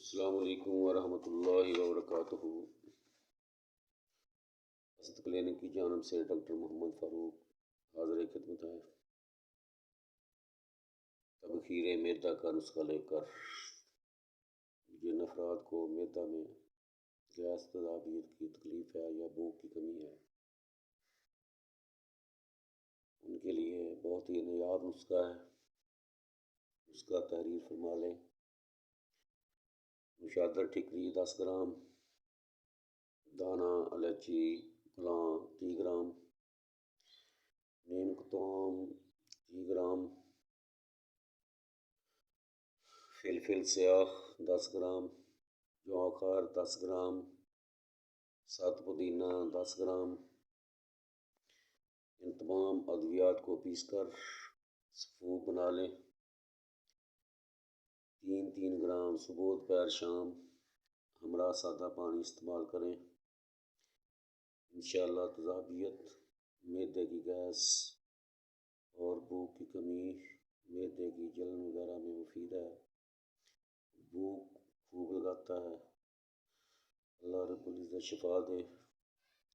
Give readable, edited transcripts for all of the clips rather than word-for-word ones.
السلام علیکم ورحمۃ اللہ وبرکاتہ۔ اسد کلینک کی جانب سے ڈاکٹر محمد فاروق حاضر خدمت ہے۔ تبخیر معدہ کا نسخہ لے کر جن افراد کو معدہ میں گیس تذابیت کی تکلیف ہے یا بھوک کی کمی ہے، ان کے لیے بہت ہی نایاب نسخہ ہے۔ نسخہ تحریر فرما لیں۔ مشادر ٹھکری 10 گرام، دانہ الائچی کلاں 30 گرام، نیم کتام 30 گرام، فلفل سیاہ 10 گرام، جوآخر 10 گرام، سات پودینہ 10 گرام۔ ان تمام ادویات کو پیس کر سفوف بنا لیں۔ 3 گرام صبح دوپہر شام ہمراہ سادہ پانی استعمال کریں۔ انشاءاللہ تذابیت، معدے کی گیس اور بھوک کی کمی، معدے کی جلن وغیرہ میں مفید ہے، بھوک خوب لگاتا ہے۔ اللہ رب العزت شفا دے۔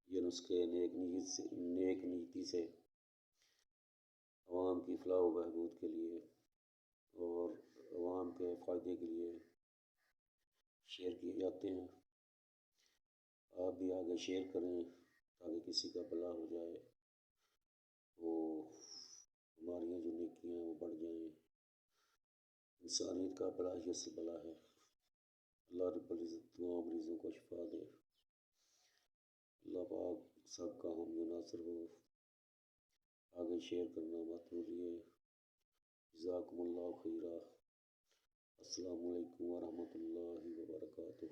یہ نسخے نیک نیتی سے عوام کی فلاح و بہبود کے لیے اور عوام کے فائدے کے لیے شیئر کیے جاتے ہیں۔ آپ بھی آگے شیئر کریں تاکہ کسی کا بھلا ہو جائے، وہ ہماری جو نیکیاں وہ بڑھ جائیں۔ انسانیت کا بھلا ہی اصل بھلا ہے۔ اللہ رب العزت تمام مریضوں کو شفا دے۔ اللہ پاک سب کا حامی و ناصر ہو۔ آگے شیئر کرنا مت بھولیے۔ جزاکم اللہ خیرہ۔ السلام علیکم ورحمۃ اللہ وبرکاتہ۔